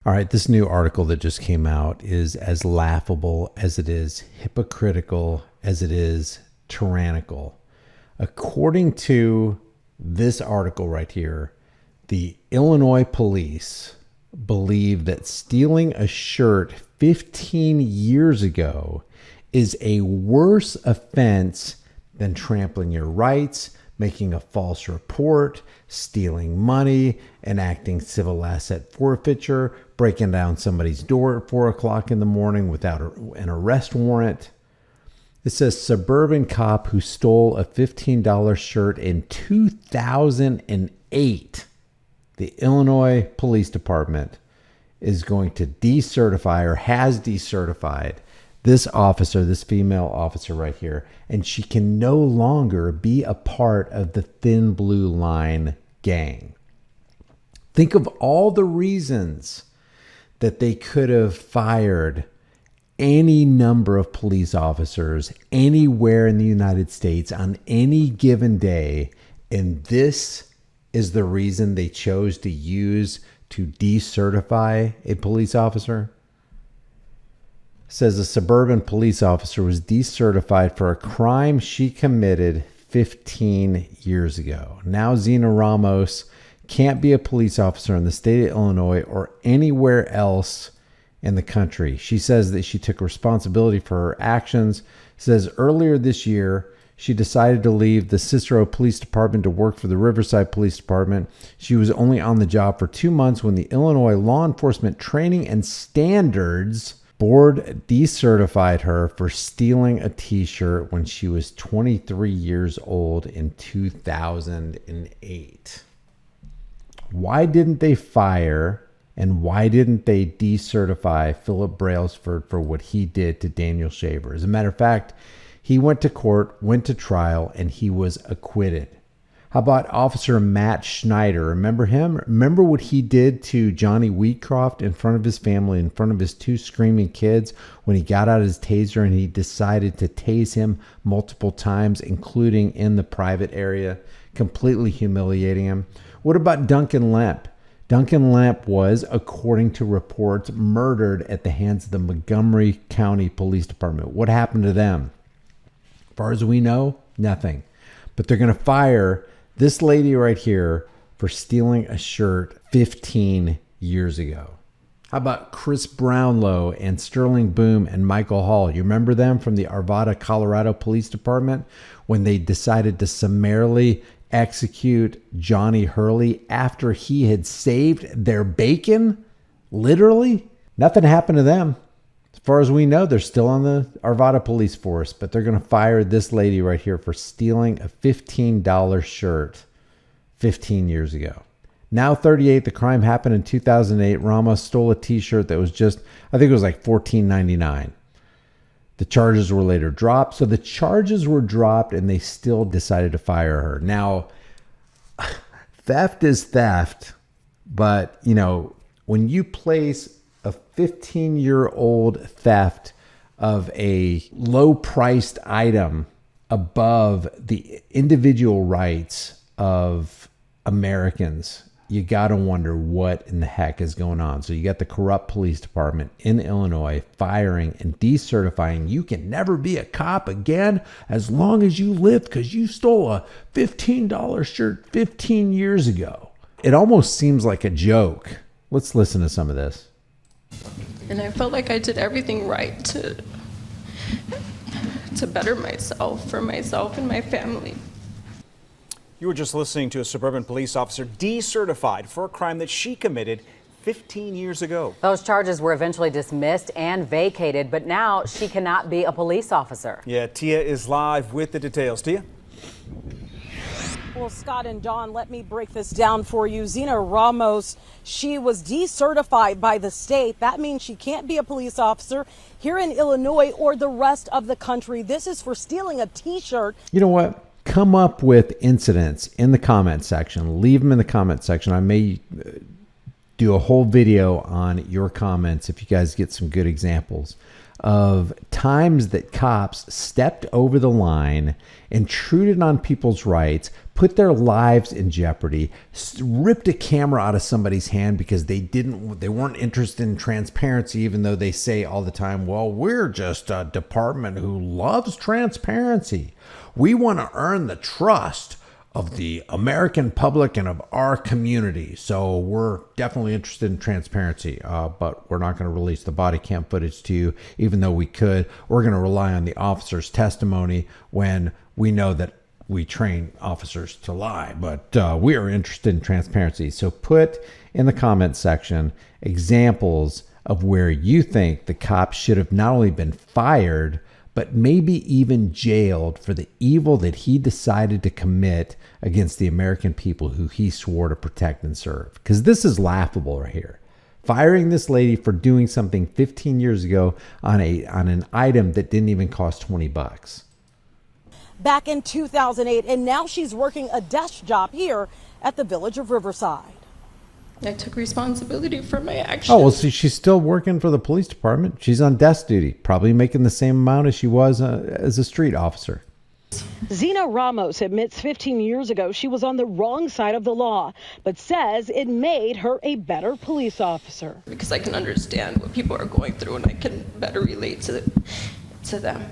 All right, this new article that just came out is as laughable as it is hypocritical as it is tyrannical. According to this article right here, the Illinois police believe that stealing a shirt 15 years ago is a worse offense than trampling your rights, making a false report, stealing money, enacting civil asset forfeiture, breaking down somebody's door at 4 o'clock in the morning without an arrest warrant. It says suburban cop who stole a $15 shirt in 2008. The Illinois Police Department is going to decertify or has decertified this officer, this female officer right here, and she can no longer be a part of the Thin Blue Line gang. Think of all the reasons that they could have fired any number of police officers anywhere in the United States on any given day, and this is the reason they chose to use to decertify a police officer. Says a suburban police officer was decertified for a crime she committed 15 years ago. Now Zina Ramos can't be a police officer in the state of Illinois or anywhere else in the country. She says that she took responsibility for her actions. Says earlier this year, she decided to leave the Cicero Police Department to work for the Riverside Police Department. She was only on the job for 2 months when the Illinois Law Enforcement Training and Standards Board decertified her for stealing a t-shirt when she was 23 years old in 2008. Why didn't they fire and why didn't they decertify Philip Brailsford for what he did to Daniel Shaver? As a matter of fact, he went to court, went to trial, and he was acquitted. How about Officer Matt Schneider? Remember him? Remember what he did to Johnny Wheatcroft in front of his family, in front of his 2 screaming kids when he got out his taser and he decided to tase him multiple times, including in the private area, completely humiliating him? What about Duncan Lemp? Duncan Lemp was, according to reports, murdered at the hands of the Montgomery County Police Department. What happened to them? As far as we know, nothing. But they're going to fire this lady right here for stealing a shirt 15 years ago. How about Chris Brownlow and Sterling Boom and Michael Hall? You remember them from the Arvada, Colorado Police Department when they decided to summarily execute Johnny Hurley after he had saved their bacon? Literally, nothing happened to them. As far as we know, they're still on the Arvada police force, but they're going to fire this lady right here for stealing a $15 shirt 15 years ago. Now 38, the crime happened in 2008. Ramos stole a t-shirt that was just, I think it was like $14.99. The charges were later dropped. So the charges were dropped and they still decided to fire her. Now, theft is theft, but you know, when you place a 15-year-old theft of a low-priced item above the individual rights of Americans, you got to wonder what in the heck is going on. So you got the corrupt police department in Illinois firing and decertifying. You can never be a cop again as long as you live because you stole a $15 shirt 15 years ago. It almost seems like a joke. Let's listen to some of this. And I felt like I did everything right to better myself, for myself and my family. You were just listening to a suburban police officer decertified for a crime that she committed 15 years ago. Those charges were eventually dismissed and vacated, but now she cannot be a police officer. Yeah, Tia is live with the details. Tia? Well, Scott and Dawn, let me break this down for you. Zina Ramos, she was decertified by the state. That means she can't be a police officer here in Illinois or the rest of the country. This is for stealing a t-shirt. You know what? Come up with incidents in the comment section. Leave them in the comment section. I may do a whole video on your comments if you guys get some good examples of times that cops stepped over the line, intruded on people's rights, put their lives in jeopardy, ripped a camera out of somebody's hand because they weren't interested in transparency, even though they say all the time, well, we're just a department who loves transparency. We want to earn the trust of the American public and of our community. So we're definitely interested in transparency, but we're not going to release the body cam footage to you, even though we could. We're going to rely on the officer's testimony when we know that we train officers to lie, but we are interested in transparency. So put in the comment section examples of where you think the cop should have not only been fired, but maybe even jailed for the evil that he decided to commit against the American people who he swore to protect and serve. Because this is laughable right here. Firing this lady for doing something 15 years ago on an item that didn't even cost $20. Back in 2008, and now she's working a desk job here at the Village of Riverside. I took responsibility for my actions. Oh, well, see, she's still working for the police department. She's on desk duty, probably making the same amount as she was as a street officer. Zena Ramos admits 15 years ago she was on the wrong side of the law, but says it made her a better police officer. Because I can understand what people are going through and I can better relate to them.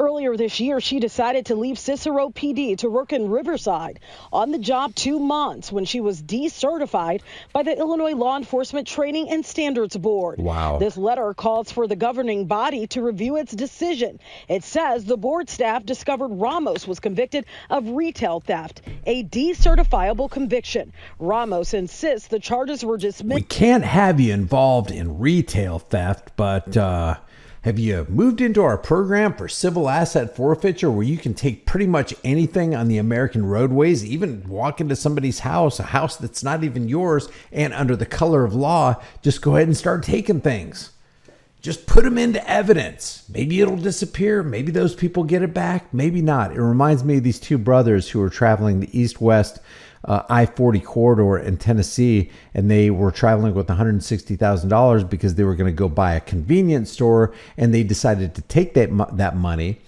Earlier this year, she decided to leave Cicero PD to work in Riverside. On the job 2 months when she was decertified by the Illinois Law Enforcement Training and Standards Board. Wow. This letter calls for the governing body to review its decision. It says the board staff discovered Ramos was convicted of retail theft, a decertifiable conviction. Ramos insists the charges were dismissed. We can't have you involved in retail theft, but have you moved into our program for civil asset forfeiture where you can take pretty much anything on the American roadways, even walk into somebody's house, a house that's not even yours, and under the color of law, just go ahead and start taking things. Just put them into evidence. Maybe it'll disappear. Maybe those people get it back. Maybe not. It reminds me of these two brothers who were traveling the east-west I-40 corridor in Tennessee, and they were traveling with $160,000 because they were going to go buy a convenience store, and they decided to take that money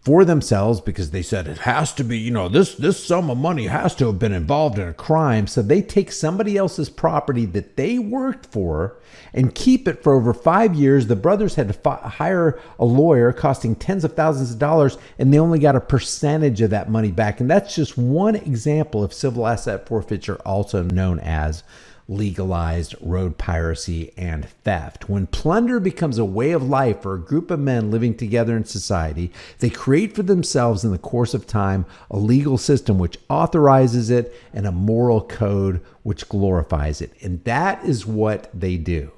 for themselves because they said it has to be, this sum of money has to have been involved in a crime. So they take somebody else's property that they worked for and keep it for over 5 years. The brothers had to hire a lawyer costing tens of thousands of dollars, and they only got a percentage of that money back. And that's just one example of civil asset forfeiture, also known as legalized road piracy and theft. When plunder becomes a way of life for a group of men living together in society, they create for themselves in the course of time a legal system which authorizes it and a moral code which glorifies it. And that is what they do.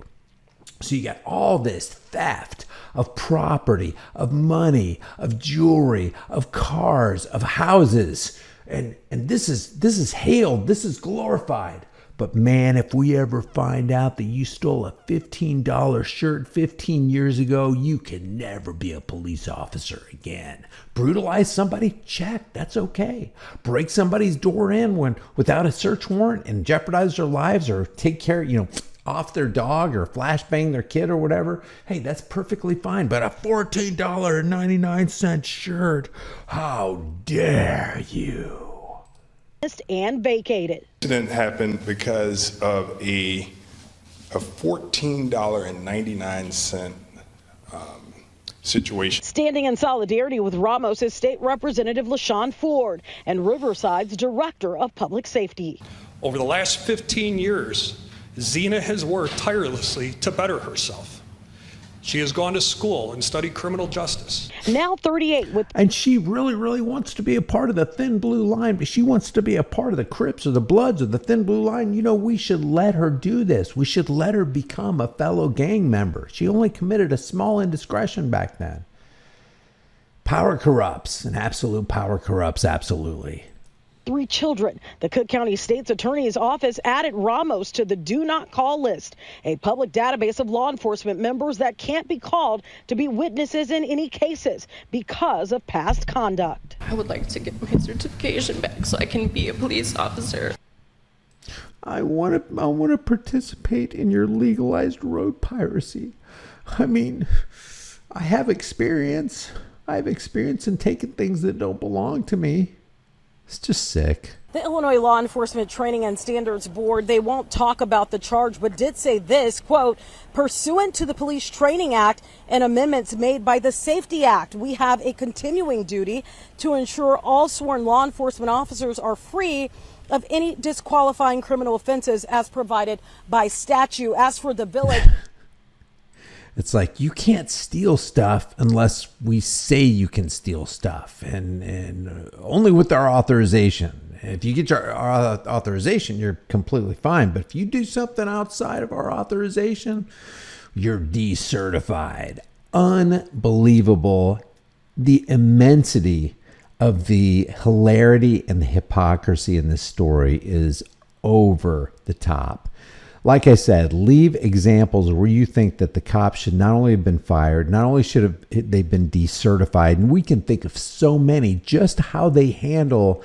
So you got all this theft of property, of money, of jewelry, of cars, of houses. And this is hailed, this is glorified. But man, if we ever find out that you stole a $15 shirt 15 years ago, you can never be a police officer again. Brutalize somebody? Check, that's okay. Break somebody's door in without a search warrant and jeopardize their lives, or take care, off their dog, or flashbang their kid or whatever. Hey, that's perfectly fine. But a $14.99 shirt, how dare you? And vacated. The incident happened because of a $14.99 situation. Standing in solidarity with Ramos is State Representative LaShawn Ford and Riverside's Director of Public Safety. Over the last 15 years, Zena has worked tirelessly to better herself. She has gone to school and studied criminal justice. Now 38 And she really, really wants to be a part of the Thin Blue Line, but she wants to be a part of the Crips or the Bloods or the Thin Blue Line. We should let her do this. We should let her become a fellow gang member. She only committed a small indiscretion back then. Power corrupts, and absolute power corrupts absolutely. 3 children. The Cook County State's Attorney's Office added Ramos to the Do Not Call list, a public database of law enforcement members that can't be called to be witnesses in any cases because of past conduct. I would like to get my certification back so I can be a police officer. I want to participate in your legalized road piracy. I mean, I have experience. I have experience in taking things that don't belong to me. It's just sick. The Illinois Law Enforcement Training and Standards Board, they won't talk about the charge, but did say this, quote, pursuant to the Police Training Act and amendments made by the Safety Act, we have a continuing duty to ensure all sworn law enforcement officers are free of any disqualifying criminal offenses as provided by statute. As for the village... It's like, you can't steal stuff unless we say you can steal stuff, and only with our authorization. If you get our authorization, you're completely fine. But if you do something outside of our authorization, you're decertified. Unbelievable. The immensity of the hilarity and the hypocrisy in this story is over the top. Like I said, leave examples where you think that the cops should not only have been fired, not only should have they been decertified, and we can think of so many, just how they handle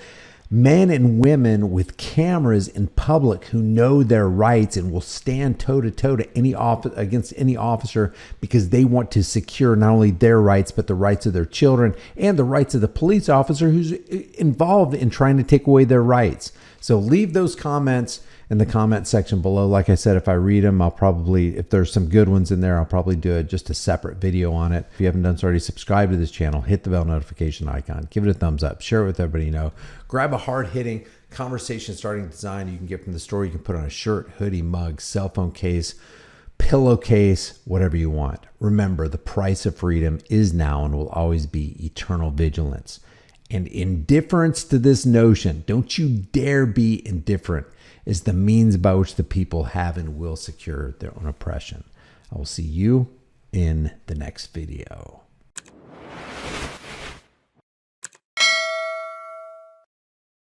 men and women with cameras in public who know their rights and will stand toe-to-toe to against any officer because they want to secure not only their rights, but the rights of their children and the rights of the police officer who's involved in trying to take away their rights. So leave those comments in the comment section below. Like I said, if I read them, I'll probably, if there's some good ones in there, I'll probably do just a separate video on it. If you haven't done so already, subscribe to this channel, hit the bell notification icon, give it a thumbs up, share it with everybody you know. Grab a hard-hitting conversation starting design you can get from the store. You can put on a shirt, hoodie, mug, cell phone case, pillowcase, whatever you want. Remember, the price of freedom is now and will always be eternal vigilance. And indifference to this notion, don't you dare be indifferent, is the means by which the people have and will secure their own oppression. I will see you in the next video.